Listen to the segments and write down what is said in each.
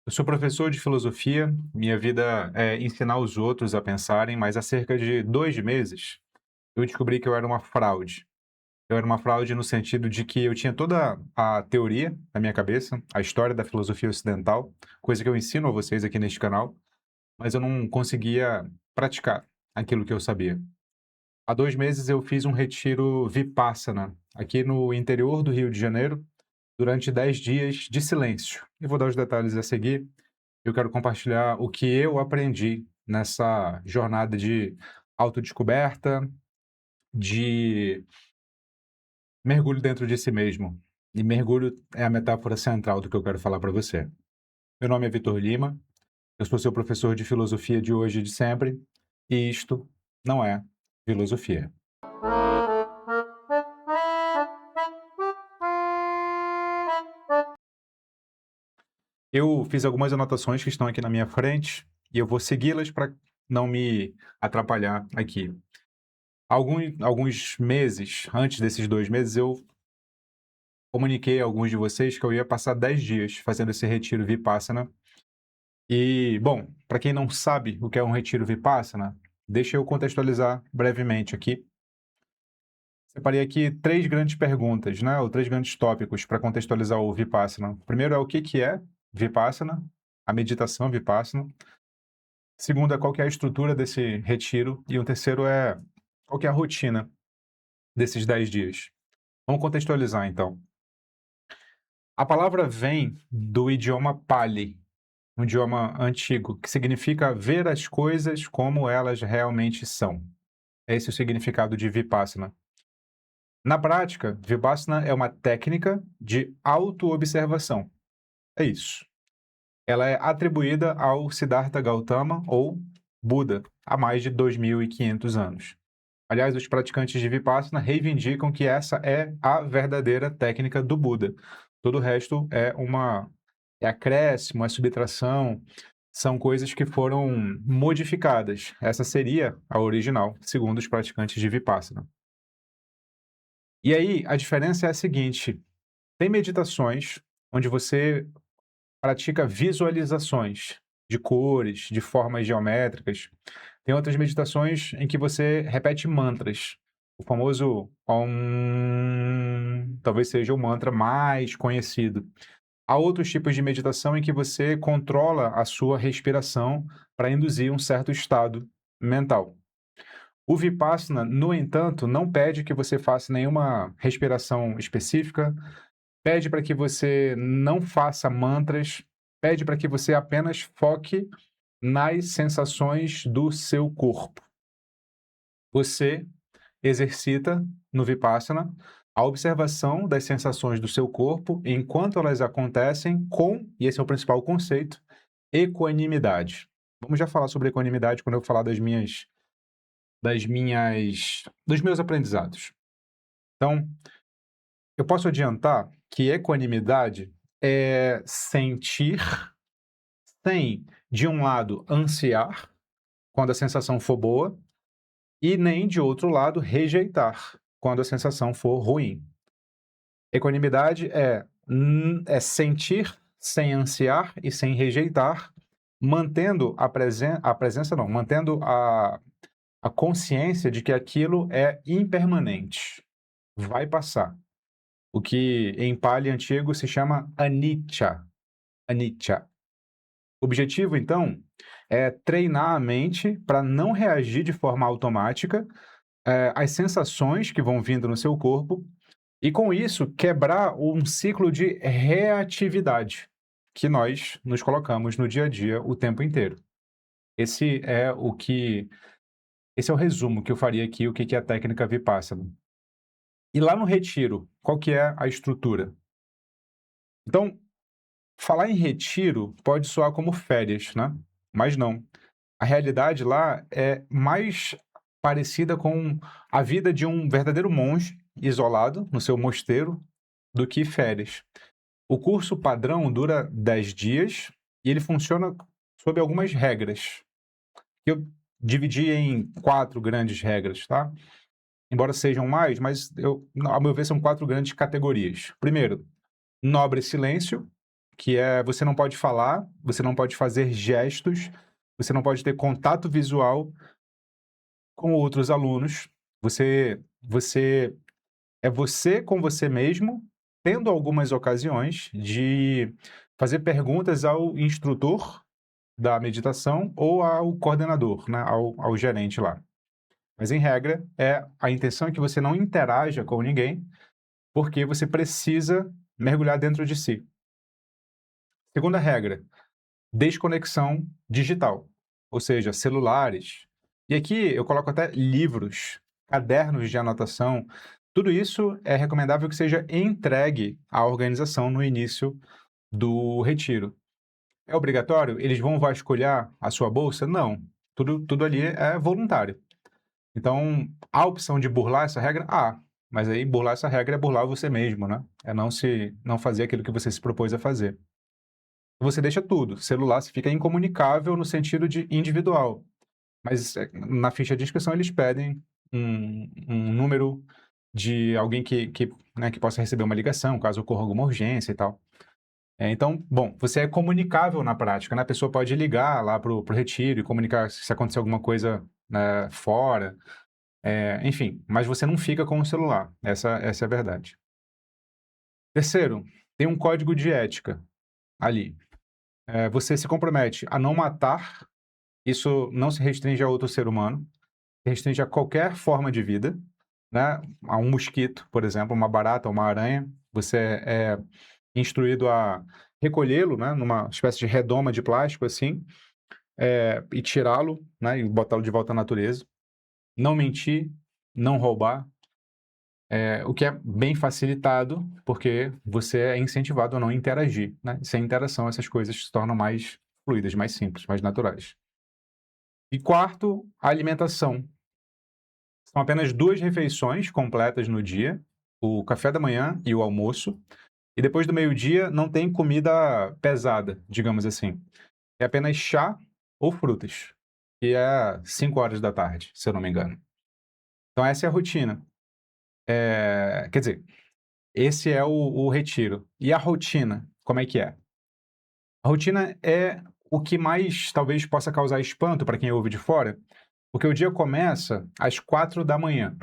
Eu sou professor de filosofia, minha vida é ensinar os outros a pensarem, mas há cerca de 2 meses eu descobri que eu era uma fraude. Eu era uma fraude no sentido de que eu tinha toda a teoria na minha cabeça, a história da filosofia ocidental, coisa que eu ensino a vocês aqui neste canal, mas eu não conseguia praticar aquilo que eu sabia. Há 2 meses eu fiz um retiro Vipassana, aqui no interior do Rio de Janeiro, durante 10 dias de silêncio. Eu vou dar os detalhes a seguir. Eu quero compartilhar o que eu aprendi nessa jornada de autodescoberta, de mergulho dentro de si mesmo. E mergulho é a metáfora central do que eu quero falar para você. Meu nome é Vitor Lima, eu sou seu professor de filosofia de hoje e de sempre, e isto não é filosofia. Eu fiz algumas anotações que estão aqui na minha frente e eu vou segui-las para não me atrapalhar aqui. Alguns meses, antes desses 2 meses, eu comuniquei a alguns de vocês que eu ia passar 10 dias fazendo esse retiro Vipassana. E, bom, para quem não sabe o que é um retiro Vipassana, deixa eu contextualizar brevemente aqui. Separei aqui 3 grandes perguntas, né, ou 3 grandes tópicos para contextualizar o Vipassana. O primeiro é o que é Vipassana, a meditação Vipassana. Segundo é qual que é a estrutura desse retiro. E o terceiro é qual que é a rotina desses 10 dias. Vamos contextualizar, então. A palavra vem do idioma Pali, um idioma antigo, que significa ver as coisas como elas realmente são. Esse é o significado de Vipassana. Na prática, Vipassana é uma técnica de autoobservação. É isso. Ela é atribuída ao Siddhartha Gautama, ou Buda, há mais de 2.500 anos. Aliás, os praticantes de Vipassana reivindicam que essa é a verdadeira técnica do Buda. Todo o resto é acréscimo, é subtração, são coisas que foram modificadas. Essa seria a original, segundo os praticantes de Vipassana. E aí, a diferença é a seguinte: tem meditações onde você pratica visualizações de cores, de formas geométricas. Tem outras meditações em que você repete mantras. O famoso Om, talvez seja o mantra mais conhecido. Há outros tipos de meditação em que você controla a sua respiração para induzir um certo estado mental. O Vipassana, no entanto, não pede que você faça nenhuma respiração específica, pede para que você não faça mantras, pede para que você apenas foque nas sensações do seu corpo. Você exercita no Vipassana a observação das sensações do seu corpo enquanto elas acontecem com, e esse é o principal conceito, equanimidade. Vamos já falar sobre equanimidade quando eu falar dos meus aprendizados. Então, eu posso adiantar que equanimidade é sentir sem, de um lado, ansiar, quando a sensação for boa, e nem, de outro lado, rejeitar, quando a sensação for ruim. Equanimidade é sentir sem ansiar e sem rejeitar, mantendo a presença não, mantendo a consciência de que aquilo é impermanente, vai passar. O que em Pali antigo se chama anicca, anicca. O objetivo, então, é treinar a mente para não reagir de forma automática às sensações que vão vindo no seu corpo e, com isso, quebrar um ciclo de reatividade que nós nos colocamos no dia a dia o tempo inteiro. Esse é esse é o resumo que eu faria aqui, o que é a técnica Vipassana. E lá no retiro, qual que é a estrutura? Então, falar em retiro pode soar como férias, né? Mas não. A realidade lá é mais parecida com a vida de um verdadeiro monge isolado no seu mosteiro do que férias. O curso padrão dura 10 dias e ele funciona sob algumas regras, que eu dividi em 4 grandes regras, tá? Embora sejam mais, mas ao meu ver são 4 grandes categorias. Primeiro, nobre silêncio, que é você não pode falar, você não pode fazer gestos, você não pode ter contato visual com outros alunos. Você é você com você mesmo, tendo algumas ocasiões de fazer perguntas ao instrutor da meditação ou ao coordenador, né, ao gerente lá. Mas, em regra, a intenção é que você não interaja com ninguém, porque você precisa mergulhar dentro de si. Segunda regra, desconexão digital, ou seja, celulares. E aqui eu coloco até livros, cadernos de anotação. Tudo isso é recomendável que seja entregue à organização no início do retiro. É obrigatório? Eles vão vasculhar a sua bolsa? Não. Tudo ali é voluntário. Então, há a opção de burlar essa regra? Mas aí burlar essa regra é burlar você mesmo, né? É não fazer aquilo que você se propôs a fazer. Você deixa tudo. Celular, você fica incomunicável no sentido de individual. Mas na ficha de inscrição eles pedem um número de alguém né, que possa receber uma ligação, caso ocorra alguma urgência e tal. Então, bom, você é comunicável na prática, né? A pessoa pode ligar lá pro retiro e comunicar se acontecer alguma coisa, né, fora. Enfim, mas você não fica com o celular. Essa é a verdade. Terceiro, tem um código de ética ali. Você se compromete a não matar. Isso não se restringe a outro ser humano, se restringe a qualquer forma de vida, né? A um mosquito, por exemplo, uma barata, uma aranha. Você é instruído a recolhê-lo, né, numa espécie de redoma de plástico, assim, e tirá-lo, né, e botá-lo de volta à natureza. Não mentir, não roubar, o que é bem facilitado, porque você é incentivado a não interagir, né? Sem interação, essas coisas se tornam mais fluidas, mais simples, mais naturais. E quarto, a alimentação. São apenas 2 refeições completas no dia, o café da manhã e o almoço, e depois do meio-dia não tem comida pesada, digamos assim. É apenas chá ou frutas, e é 5 horas da tarde, se eu não me engano. Então essa é a rotina. Quer dizer, esse é o retiro. E a rotina, como é que é? A rotina é o que mais talvez possa causar espanto para quem ouve de fora, porque o dia começa às 4 da manhã.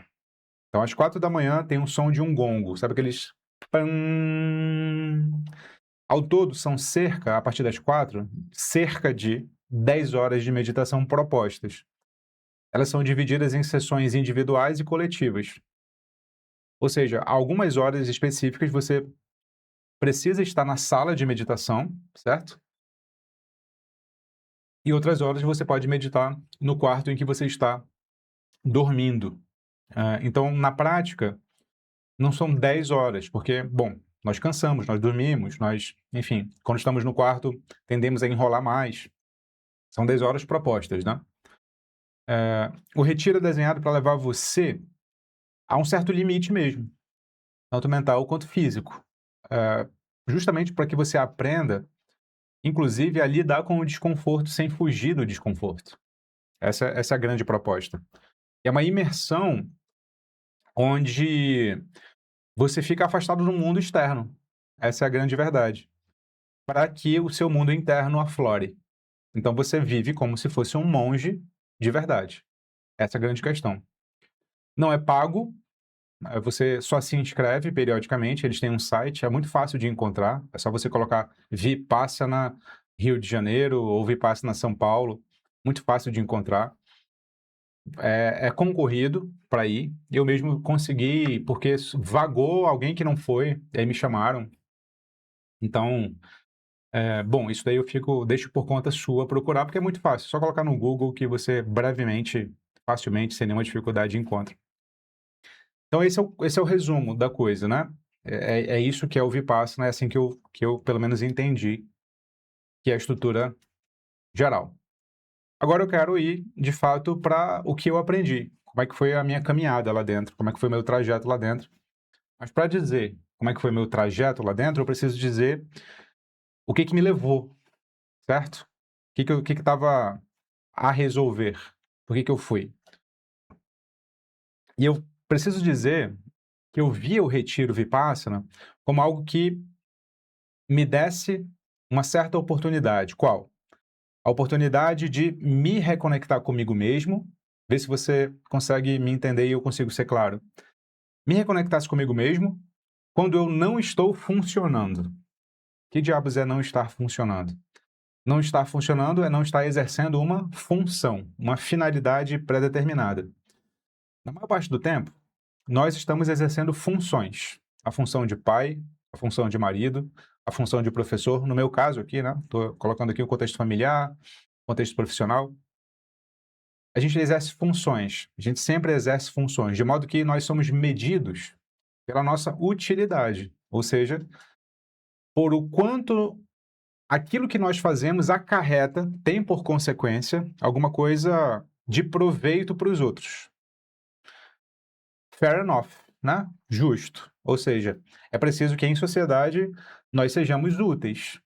Então, às 4 da manhã tem um som de um gongo, sabe aqueles... Pam. Ao todo, são a partir das 4, cerca de 10 horas de meditação propostas. Elas são divididas em sessões individuais e coletivas. Ou seja, algumas horas específicas você precisa estar na sala de meditação, certo? E outras horas você pode meditar no quarto em que você está dormindo. Então, na prática, não são 10 horas, porque, bom, nós cansamos, nós dormimos, enfim, quando estamos no quarto, tendemos a enrolar mais. São 10 horas propostas, né? O retiro é desenhado para levar você a um certo limite mesmo, tanto mental quanto físico. Justamente para que você aprenda, inclusive, a lidar com o desconforto sem fugir do desconforto. Essa é a grande proposta. É uma imersão onde você fica afastado do mundo externo. Essa é a grande verdade. Para que o seu mundo interno aflore. Então você vive como se fosse um monge de verdade. Essa é a grande questão. Não é pago, você só se inscreve periodicamente, eles têm um site, é muito fácil de encontrar, é só você colocar Vipassana Rio de Janeiro ou Vipassana São Paulo, muito fácil de encontrar. É concorrido para ir, eu mesmo consegui, porque vagou alguém que não foi, e aí me chamaram. Então, bom, isso daí deixo por conta sua procurar, porque é muito fácil, só colocar no Google que você brevemente, facilmente, sem nenhuma dificuldade encontra. Então esse é o resumo da coisa, né? É isso que é o Vipassana, é assim que eu pelo menos entendi, que é a estrutura geral. Agora eu quero ir, de fato, para o que eu aprendi. Como é que foi a minha caminhada lá dentro, como é que foi meu trajeto lá dentro. Mas para dizer como é que foi meu trajeto lá dentro, eu preciso dizer o que me levou, certo? O que estava a resolver, por que eu fui. E eu preciso dizer que eu via o retiro Vipassana como algo que me desse uma certa oportunidade. Qual? A oportunidade de me reconectar comigo mesmo, ver se você consegue me entender e eu consigo ser claro. Me reconectar comigo mesmo quando eu não estou funcionando. Que diabos é não estar funcionando? Não estar funcionando é não estar exercendo uma função, uma finalidade pré-determinada. Na maior parte do tempo, nós estamos exercendo funções. A função de pai, a função de marido, a função de professor. No meu caso aqui, né? Estou colocando aqui o contexto familiar, contexto profissional. A gente exerce funções. A gente sempre exerce funções, de modo que nós somos medidos pela nossa utilidade. Ou seja, por o quanto aquilo que nós fazemos acarreta, tem por consequência, alguma coisa de proveito para os outros. Fair enough, né? Justo. Ou seja, é preciso que em sociedade nós sejamos úteis.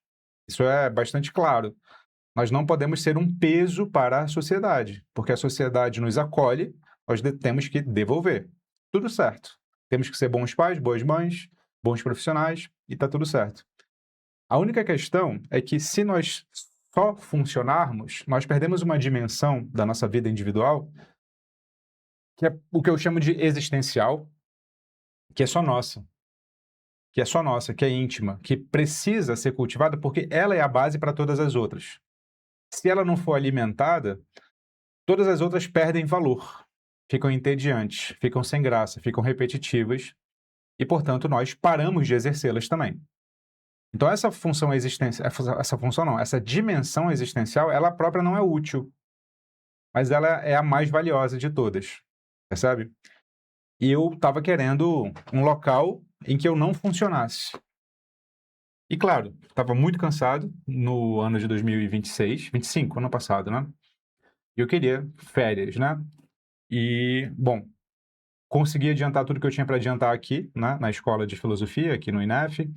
Isso é bastante claro. Nós não podemos ser um peso para a sociedade, porque a sociedade nos acolhe, nós temos que devolver. Tudo certo. Temos que ser bons pais, boas mães, bons profissionais, e está tudo certo. A única questão é que se nós só funcionarmos, nós perdemos uma dimensão da nossa vida individual, que é o que eu chamo de existencial, que é só nossa, que é íntima, que precisa ser cultivada porque ela é a base para todas as outras. Se ela não for alimentada, todas as outras perdem valor, ficam entediantes, ficam sem graça, ficam repetitivas e, portanto, nós paramos de exercê-las também. Então, essa função existencial, essa função não, essa dimensão existencial, ela própria não é útil, mas ela é a mais valiosa de todas, percebe? E eu estava querendo um local em que eu não funcionasse. E claro, estava muito cansado no ano de 2026, 25, ano passado, né? E eu queria férias, né? E, bom, consegui adiantar tudo que eu tinha para adiantar aqui, né, na escola de filosofia, aqui no INEF.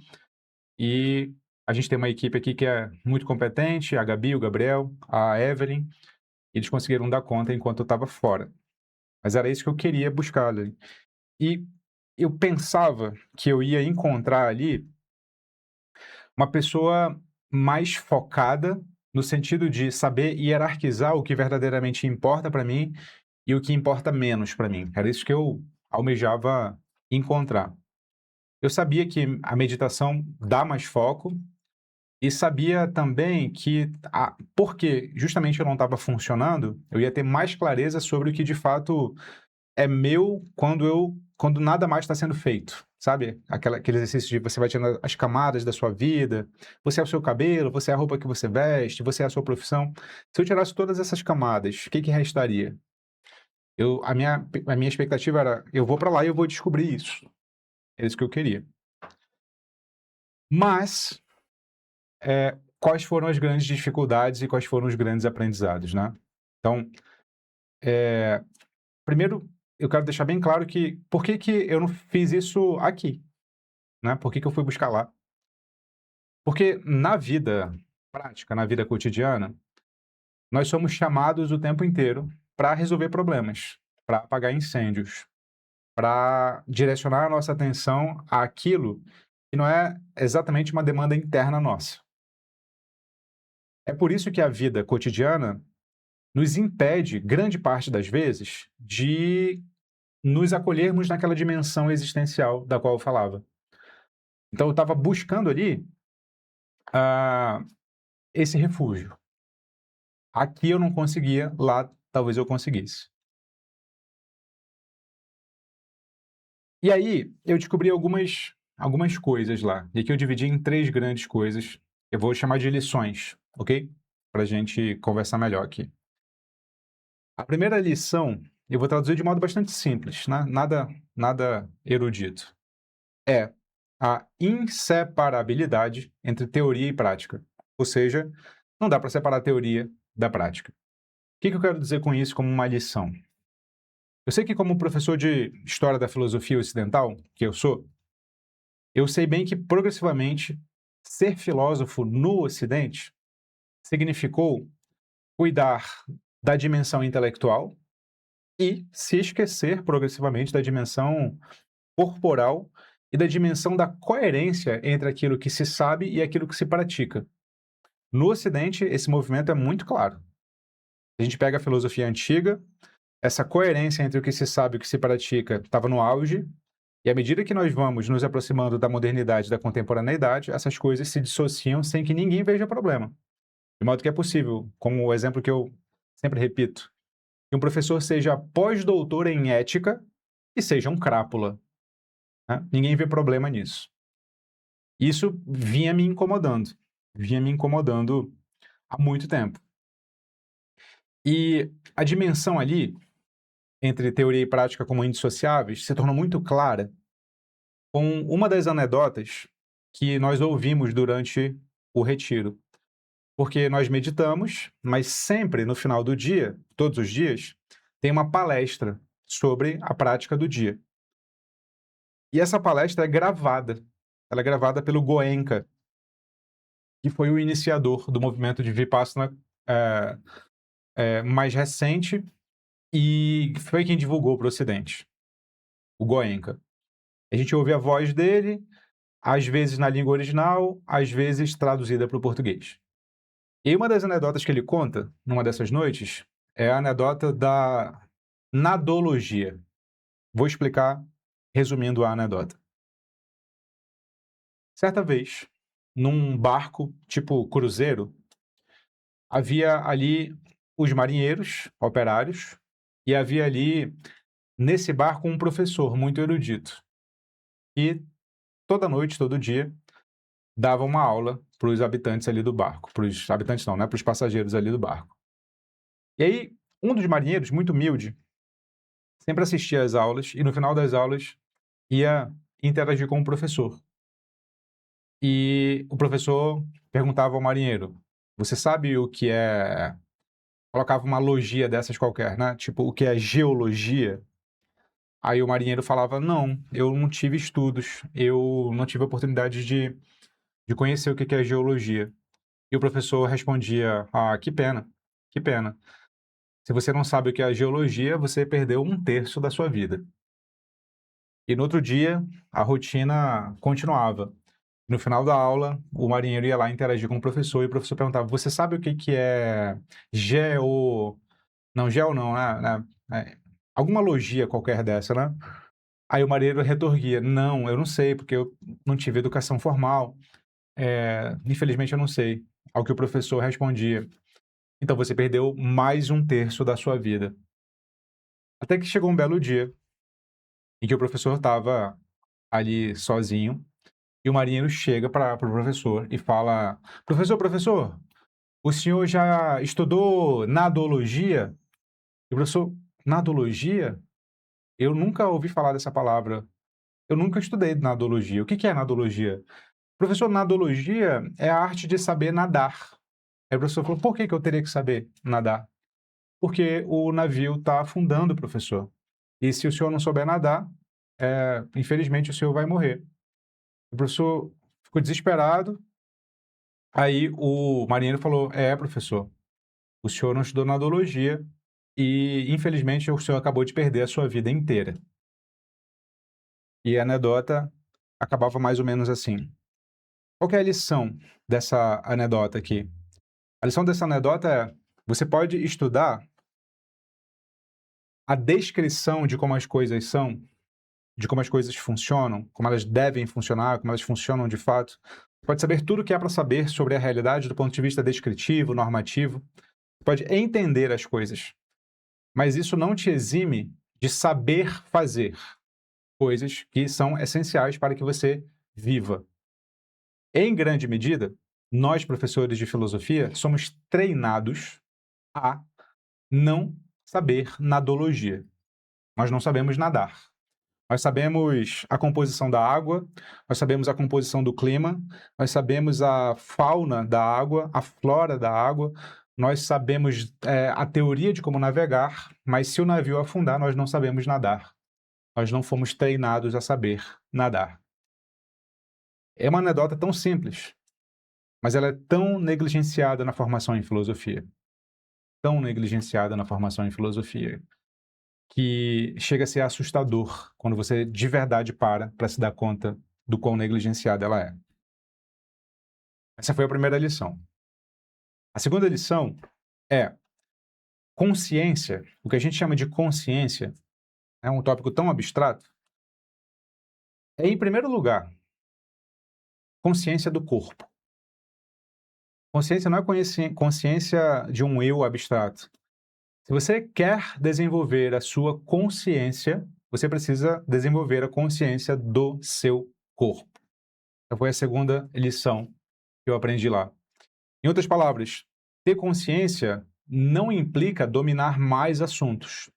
E a gente tem uma equipe aqui que é muito competente, a Gabi, o Gabriel, a Evelyn. Eles conseguiram dar conta enquanto eu estava fora. Mas era isso que eu queria buscar ali. E eu pensava que eu ia encontrar ali uma pessoa mais focada no sentido de saber hierarquizar o que verdadeiramente importa para mim e o que importa menos para mim. Era isso que eu almejava encontrar. Eu sabia que a meditação dá mais foco e sabia também que, porque justamente eu não estava funcionando, eu ia ter mais clareza sobre o que de fato é meu quando nada mais está sendo feito, sabe? Aquele exercício de você vai tirando as camadas da sua vida, você é o seu cabelo, você é a roupa que você veste, você é a sua profissão. Se eu tirasse todas essas camadas, o que restaria? A minha expectativa era, eu vou para lá e eu vou descobrir isso. É isso que eu queria. Mas, quais foram as grandes dificuldades e quais foram os grandes aprendizados, né? Então, primeiro, eu quero deixar bem claro que por que eu não fiz isso aqui, né? Por que eu fui buscar lá? Porque na vida prática, na vida cotidiana, nós somos chamados o tempo inteiro para resolver problemas, para apagar incêndios, para direcionar a nossa atenção àquilo que não é exatamente uma demanda interna nossa. É por isso que a vida cotidiana nos impede, grande parte das vezes, de nos acolhermos naquela dimensão existencial da qual eu falava. Então, eu estava buscando ali esse refúgio. Aqui eu não conseguia, lá talvez eu conseguisse. E aí, eu descobri algumas coisas lá. E aqui eu dividi em 3 grandes coisas. Eu vou chamar de lições, ok? Para a gente conversar melhor aqui. A primeira lição, eu vou traduzir de modo bastante simples, né? Nada erudito. É a inseparabilidade entre teoria e prática. Ou seja, não dá para separar a teoria da prática. O que eu quero dizer com isso como uma lição? Eu sei que como professor de História da Filosofia Ocidental, que eu sou, eu sei bem que progressivamente ser filósofo no Ocidente significou cuidar da dimensão intelectual e se esquecer progressivamente da dimensão corporal e da dimensão da coerência entre aquilo que se sabe e aquilo que se pratica. No Ocidente, esse movimento é muito claro. A gente pega a filosofia antiga, essa coerência entre o que se sabe e o que se pratica estava no auge, e à medida que nós vamos nos aproximando da modernidade, da contemporaneidade, essas coisas se dissociam sem que ninguém veja problema. De modo que é possível, como o exemplo que eu sempre repito, que um professor seja pós-doutor em ética e seja um crápula, né? Ninguém vê problema nisso. Isso vinha me incomodando há muito tempo. E a dimensão ali, entre teoria e prática como indissociáveis, se tornou muito clara com uma das anedotas que nós ouvimos durante o retiro. Porque nós meditamos, mas sempre no final do dia, todos os dias, tem uma palestra sobre a prática do dia. E essa palestra é gravada. Ela é gravada pelo Goenka, que foi o iniciador do movimento de Vipassana mais recente e foi quem divulgou para o Ocidente, o Goenka. A gente ouve a voz dele, às vezes na língua original, às vezes traduzida para o português. E uma das anedotas que ele conta, numa dessas noites, é a anedota da nadologia. Vou explicar, resumindo a anedota. Certa vez, num barco tipo cruzeiro, havia ali os marinheiros, operários, e havia ali, nesse barco, um professor muito erudito. E toda noite, todo dia, dava uma aula para os habitantes ali do barco. Para os habitantes não, né? Para os passageiros ali do barco. E aí, um dos marinheiros, muito humilde, sempre assistia às aulas e no final das aulas ia interagir com o professor. E o professor perguntava ao marinheiro: você sabe o que é... Colocava uma logia dessas qualquer, né? Tipo, o que é geologia? Aí o marinheiro falava: não, eu não tive estudos, eu não tive oportunidade de conhecer o que é geologia. E o professor respondia: ah, que pena, que pena. Se você não sabe o que é geologia, você perdeu 1/3 da sua vida. E no outro dia, a rotina continuava. No final da aula, o marinheiro ia lá interagir com o professor e o professor perguntava: você sabe o que é geo... Não, geo não, alguma logia qualquer dessa, né? Aí o marinheiro retorquia: não, eu não sei, porque eu não tive educação formal. Infelizmente eu não sei. Ao que o professor respondia: então você perdeu mais 1/3 da sua vida. Até que chegou um belo dia em que o professor estava ali sozinho e o marinheiro chega para o professor e fala: professor, o senhor já estudou nadologia? E o professor: nadologia? Eu nunca ouvi falar dessa palavra. Eu nunca estudei nadologia. O que é nadologia? Professor, nadologia é a arte de saber nadar. Aí o professor falou: por que eu teria que saber nadar? Porque o navio está afundando, professor. E se o senhor não souber nadar, infelizmente o senhor vai morrer. O professor ficou desesperado. Aí o marinheiro falou: professor, o senhor não estudou nadologia e, infelizmente, o senhor acabou de perder a sua vida inteira. E a anedota acabava mais ou menos assim. Qual que é a lição dessa anedota aqui? A lição dessa anedota é: você pode estudar a descrição de como as coisas são, de como as coisas funcionam, como elas devem funcionar, como elas funcionam de fato. Você pode saber tudo o que há para saber sobre a realidade do ponto de vista descritivo, normativo. Você pode entender as coisas. Mas isso não te exime de saber fazer coisas que são essenciais para que você viva. Em grande medida, nós, professores de filosofia, somos treinados a não saber nadologia. Nós não sabemos nadar. Nós sabemos a composição da água, nós sabemos a composição do clima, nós sabemos a fauna da água, a flora da água, nós sabemos a teoria de como navegar, mas se o navio afundar, nós não sabemos nadar. Nós não fomos treinados a saber nadar. É uma anedota tão simples, mas ela é tão negligenciada na formação em filosofia. Tão negligenciada na formação em filosofia, que chega a ser assustador quando você de verdade para se dar conta do quão negligenciada ela é. Essa foi a primeira lição. A segunda lição é consciência. O que a gente chama de consciência é um tópico tão abstrato. É, em primeiro lugar, consciência do corpo. Consciência não é consciência de um eu abstrato. Se você quer desenvolver a sua consciência, você precisa desenvolver a consciência do seu corpo. Essa foi a segunda lição que eu aprendi lá. Em outras palavras, ter consciência não implica dominar mais assuntos,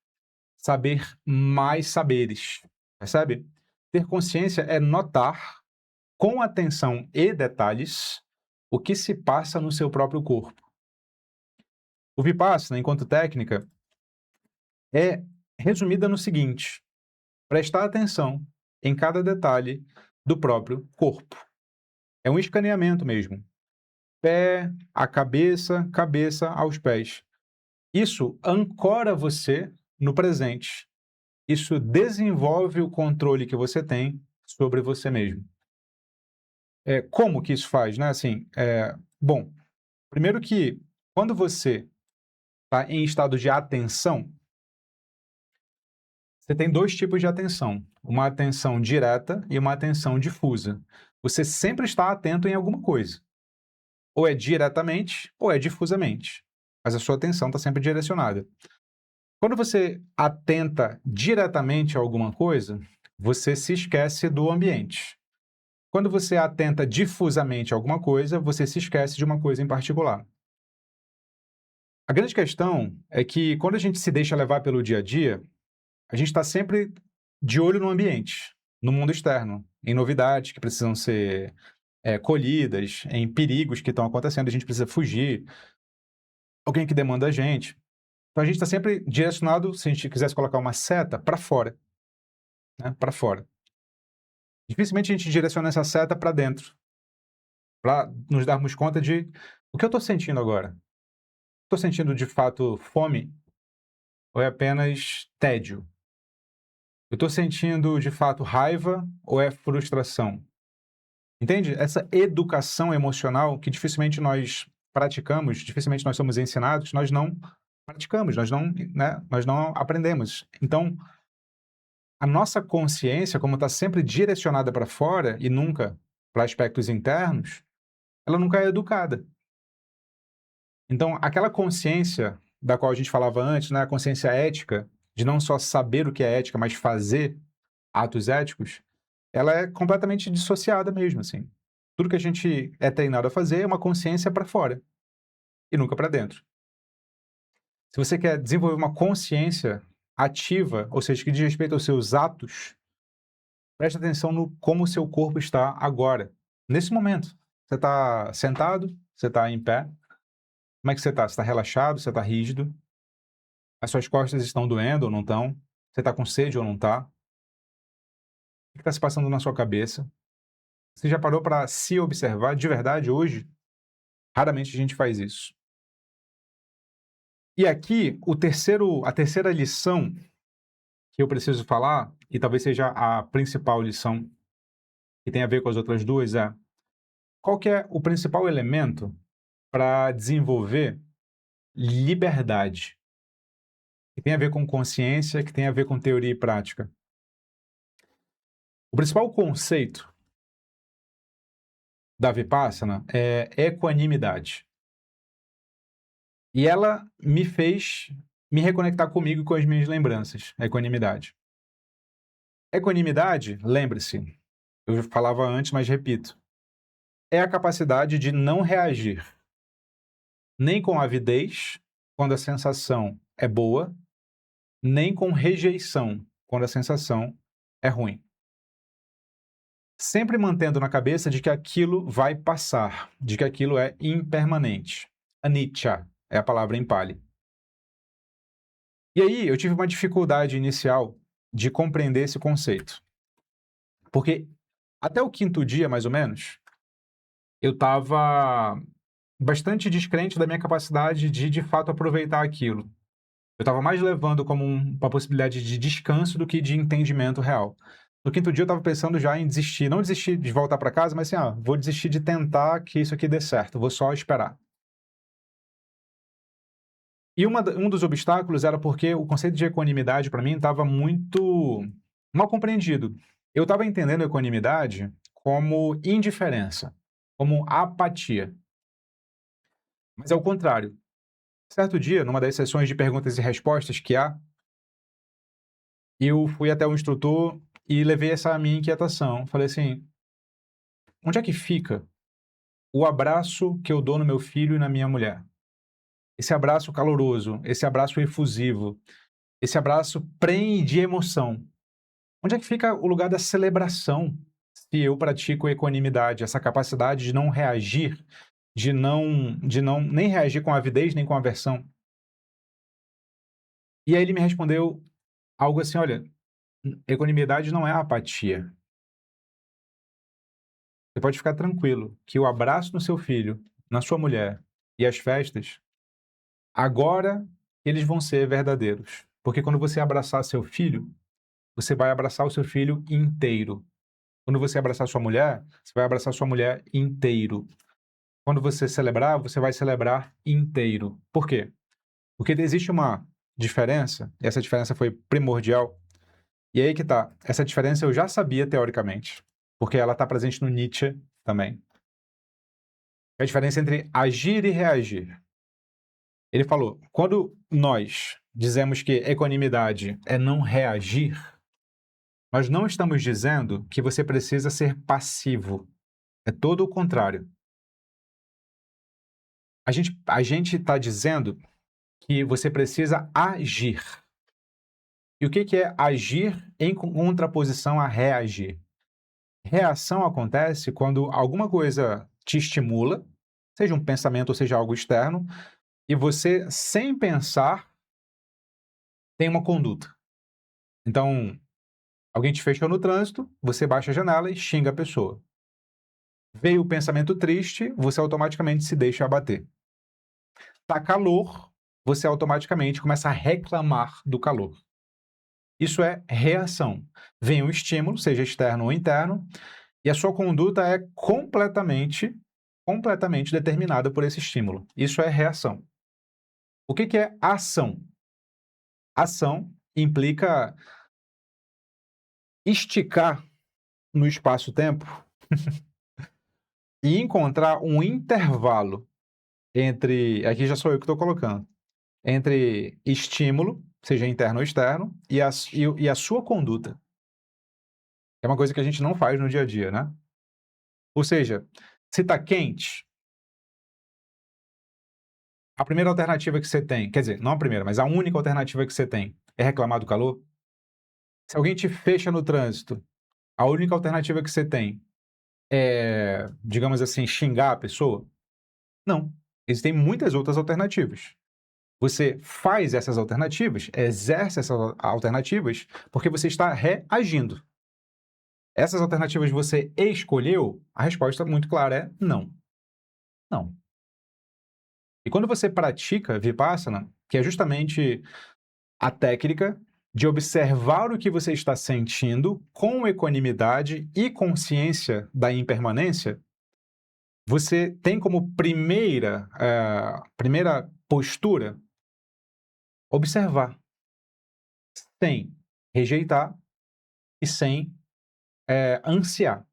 saber mais saberes, percebe? Ter consciência é notar, com atenção e detalhes, o que se passa no seu próprio corpo. O Vipassana, enquanto técnica, é resumida no seguinte: prestar atenção em cada detalhe do próprio corpo. É um escaneamento mesmo. Pé, a cabeça, cabeça aos pés. Isso ancora você no presente. Isso desenvolve o controle que você tem sobre você mesmo. Como que isso faz, né? Bom, primeiro que quando você está em estado de atenção, você tem dois tipos de atenção. Uma atenção direta e uma atenção difusa. Você sempre está atento em alguma coisa. Ou é diretamente ou é difusamente. Mas a sua atenção está sempre direcionada. Quando você atenta diretamente a alguma coisa, você se esquece do ambiente. Quando você atenta difusamente a alguma coisa, você se esquece de uma coisa em particular. A grande questão é que quando a gente se deixa levar pelo dia a dia, a gente está sempre de olho no ambiente, no mundo externo, em novidades que precisam ser colhidas, em perigos que estão acontecendo, a gente precisa fugir, alguém que demanda a gente. Então a gente está sempre direcionado, se a gente quisesse colocar uma seta, para fora, né? Para fora. Dificilmente a gente direciona essa seta para dentro, para nos darmos conta de o que eu estou sentindo agora. Estou sentindo de fato fome ou é apenas tédio? Eu estou sentindo de fato raiva ou é frustração? Entende? Essa educação emocional que dificilmente nós praticamos, dificilmente nós somos ensinados, nós não praticamos, nós não aprendemos. Então, a nossa consciência, como está sempre direcionada para fora e nunca para aspectos internos, ela nunca é educada. Então, aquela consciência da qual a gente falava antes, né, a consciência ética, de não só saber o que é ética, mas fazer atos éticos, ela é completamente dissociada mesmo, assim. Tudo que a gente é treinado a fazer é uma consciência para fora e nunca para dentro. Se você quer desenvolver uma consciência ativa, ou seja, que diz respeito aos seus atos, preste atenção no como o seu corpo está agora, nesse momento. Você está sentado? Você está em pé? Como é que você está? Você está relaxado? Você está rígido? As suas costas estão doendo ou não estão? Você está com sede ou não está? O que está se passando na sua cabeça? Você já parou para se observar de verdade hoje? Raramente a gente faz isso. E aqui, a terceira lição que eu preciso falar, e talvez seja a principal lição, que tem a ver com as outras duas, é qual que é o principal elemento para desenvolver liberdade, que tem a ver com consciência, que tem a ver com teoria e prática. O principal conceito da Vipassana é equanimidade. E ela me fez me reconectar comigo e com as minhas lembranças, a equanimidade. Equanimidade, lembre-se, eu falava antes, mas repito, é a capacidade de não reagir nem com avidez, quando a sensação é boa, nem com rejeição, quando a sensação é ruim. Sempre mantendo na cabeça de que aquilo vai passar, de que aquilo é impermanente. Anicca é a palavra em Pali. E aí eu tive uma dificuldade inicial de compreender esse conceito. Porque até o quinto dia, mais ou menos, eu estava bastante descrente da minha capacidade de fato, aproveitar aquilo. Eu estava mais levando como uma possibilidade de descanso do que de entendimento real. No quinto dia eu estava pensando já em desistir, não desistir de voltar para casa, mas assim, vou desistir de tentar que isso aqui dê certo, vou só esperar. E um dos obstáculos era porque o conceito de equanimidade, para mim, estava muito mal compreendido. Eu estava entendendo equanimidade como indiferença, como apatia. Mas é o contrário. Certo dia, numa das sessões de perguntas e respostas que há, eu fui até o instrutor e levei essa minha inquietação. Falei assim: onde é que fica o abraço que eu dou no meu filho e na minha mulher? Esse abraço caloroso, esse abraço efusivo, esse abraço prenhe de emoção. Onde é que fica o lugar da celebração se eu pratico equanimidade, essa capacidade de não reagir, de não nem reagir com avidez nem com aversão? E aí ele me respondeu algo assim: olha, equanimidade não é apatia. Você pode ficar tranquilo que o abraço no seu filho, na sua mulher e as festas, agora eles vão ser verdadeiros. Porque quando você abraçar seu filho, você vai abraçar o seu filho inteiro. Quando você abraçar sua mulher, você vai abraçar sua mulher inteiro. Quando você celebrar, você vai celebrar inteiro. Por quê? Porque existe uma diferença, e essa diferença foi primordial, e aí que tá. Essa diferença eu já sabia teoricamente, porque ela está presente no Nietzsche também. É a diferença entre agir e reagir. Ele falou, quando nós dizemos que equanimidade é não reagir, nós não estamos dizendo que você precisa ser passivo. É todo o contrário. A gente está dizendo que você precisa agir. E o que é agir em contraposição a reagir? Reação acontece quando alguma coisa te estimula, seja um pensamento ou seja algo externo, e você, sem pensar, tem uma conduta. Então, alguém te fechou no trânsito, você baixa a janela e xinga a pessoa. Veio o pensamento triste, você automaticamente se deixa abater. Tá calor, você automaticamente começa a reclamar do calor. Isso é reação. Vem um estímulo, seja externo ou interno, e a sua conduta é completamente determinada por esse estímulo. Isso é reação. O que é ação? Ação implica esticar no espaço-tempo e encontrar um intervalo entre, aqui já sou eu que estou colocando, entre estímulo, seja interno ou externo, e a sua conduta. É uma coisa que a gente não faz no dia a dia, né? Ou seja, se está quente, a primeira alternativa que você tem, quer dizer, não a primeira, mas a única alternativa que você tem é reclamar do calor. Se alguém te fecha no trânsito, a única alternativa que você tem é, digamos assim, xingar a pessoa? Não. Existem muitas outras alternativas. Você faz essas alternativas, exerce essas alternativas, porque você está reagindo. Essas alternativas você escolheu? A resposta muito clara é não. Não. E quando você pratica Vipassana, que é justamente a técnica de observar o que você está sentindo com equanimidade e consciência da impermanência, você tem como primeira postura observar, sem rejeitar e sem ansiar.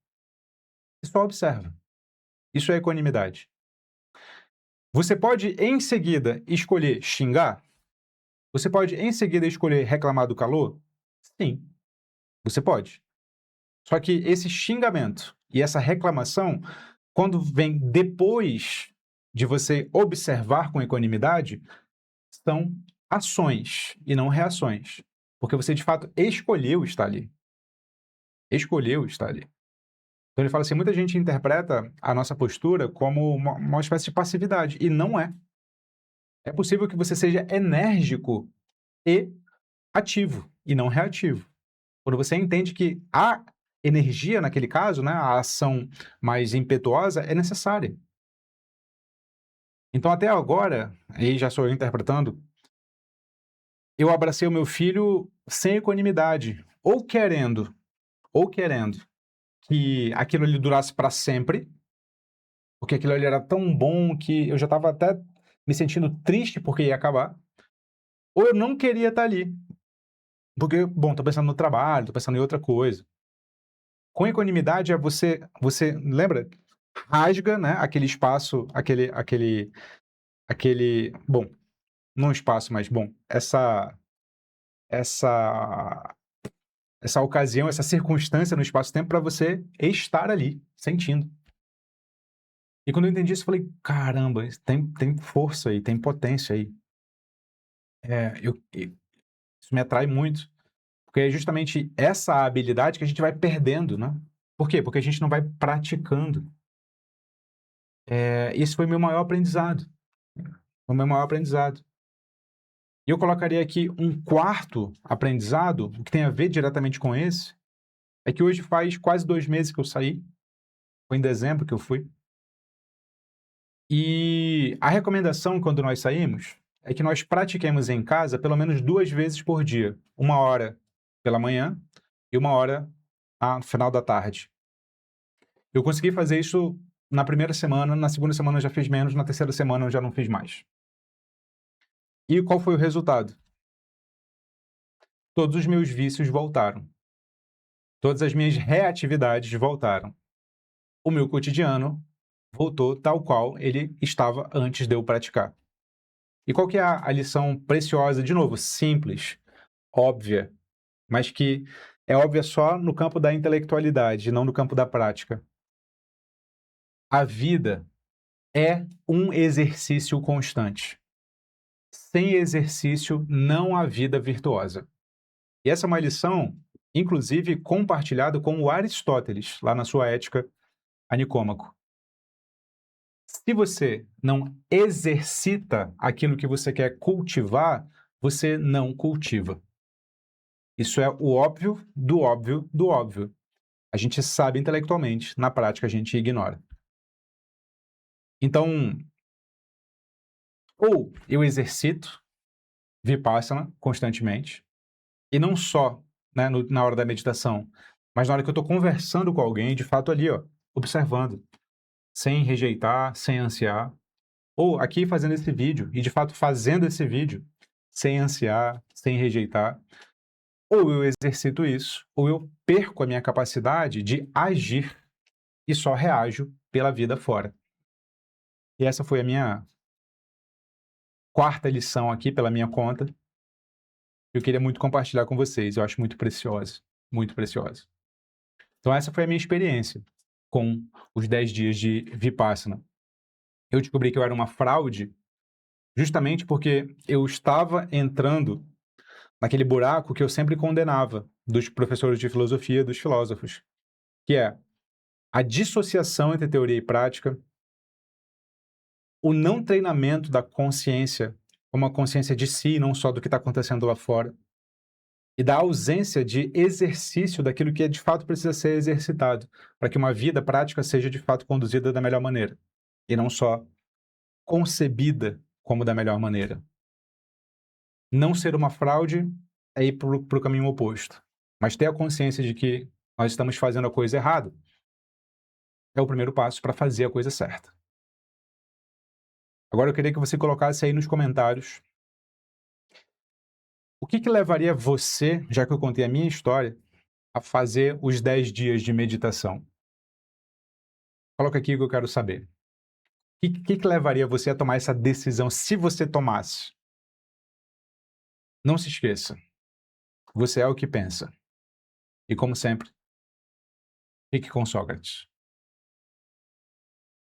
Você só observa. Isso é equanimidade. Você pode, em seguida, escolher xingar? Você pode, em seguida, escolher reclamar do calor? Sim, você pode. Só que esse xingamento e essa reclamação, quando vem depois de você observar com equanimidade, são ações e não reações. Porque você, de fato, escolheu estar ali. Escolheu estar ali. Então ele fala assim, muita gente interpreta a nossa postura como uma espécie de passividade, e não é. É possível que você seja enérgico e ativo, e não reativo. Quando você entende que a energia, naquele caso, né, a ação mais impetuosa, é necessária. Então, até agora, aí já sou eu interpretando, eu abracei o meu filho sem equanimidade, ou querendo que aquilo ali durasse para sempre, porque aquilo ali era tão bom que eu já estava até me sentindo triste porque ia acabar, ou eu não queria estar ali. Porque, bom, tô pensando no trabalho, tô pensando em outra coisa. Com equanimidade é você lembra? Rasga, né, aquele espaço, bom, não espaço, mas bom, essa essa ocasião, essa circunstância no espaço-tempo para você estar ali, sentindo. E quando eu entendi isso, eu falei: "Caramba, isso tem força aí, tem potência aí". Isso me atrai muito, porque é justamente essa habilidade que a gente vai perdendo, né. Por quê? Porque a gente não vai praticando. Esse foi o meu maior aprendizado, foi o meu maior aprendizado. E eu colocaria aqui um quarto aprendizado, que tem a ver diretamente com esse, é que hoje faz quase 2 meses que eu saí, foi em dezembro que eu fui. E a recomendação quando nós saímos é que nós pratiquemos em casa pelo menos 2 vezes por dia, 1 hora pela manhã e 1 hora no final da tarde. Eu consegui fazer isso na primeira semana, na segunda semana eu já fiz menos, na terceira semana eu já não fiz mais. E qual foi o resultado? Todos os meus vícios voltaram. Todas as minhas reatividades voltaram. O meu cotidiano voltou tal qual ele estava antes de eu praticar. E qual que é a lição preciosa? De novo, simples, óbvia, mas que é óbvia só no campo da intelectualidade, não no campo da prática. A vida é um exercício constante. Sem exercício, não há vida virtuosa. E essa é uma lição, inclusive, compartilhada com o Aristóteles, lá na sua Ética a Nicômaco. Se você não exercita aquilo que você quer cultivar, você não cultiva. Isso é o óbvio do óbvio do óbvio. A gente sabe intelectualmente, na prática a gente ignora. Então, ou eu exercito Vipassana constantemente, e não só, né, na hora da meditação, mas na hora que eu estou conversando com alguém, de fato ali, ó, observando, sem rejeitar, sem ansiar, ou aqui fazendo esse vídeo, e de fato fazendo esse vídeo, sem ansiar, sem rejeitar, ou eu exercito isso, ou eu perco a minha capacidade de agir e só reajo pela vida fora. E essa foi a minha quarta lição aqui, pela minha conta. Eu queria muito compartilhar com vocês, eu acho muito preciosa, muito preciosa. Então essa foi a minha experiência com os 10 dias de Vipassana. Eu descobri que eu era uma fraude justamente porque eu estava entrando naquele buraco que eu sempre condenava dos professores de filosofia, dos filósofos, que é a dissociação entre teoria e prática, o não treinamento da consciência, como a consciência de si, não só do que está acontecendo lá fora, e da ausência de exercício daquilo que de fato precisa ser exercitado, para que uma vida prática seja de fato conduzida da melhor maneira, e não só concebida como da melhor maneira. Não ser uma fraude é ir para o caminho oposto, mas ter a consciência de que nós estamos fazendo a coisa errada é o primeiro passo para fazer a coisa certa. Agora eu queria que você colocasse aí nos comentários o que levaria você, já que eu contei a minha história, a fazer os 10 dias de meditação. Coloca aqui o que eu quero saber. O que levaria você a tomar essa decisão, se você tomasse? Não se esqueça, você é o que pensa. E como sempre, fique com Sócrates.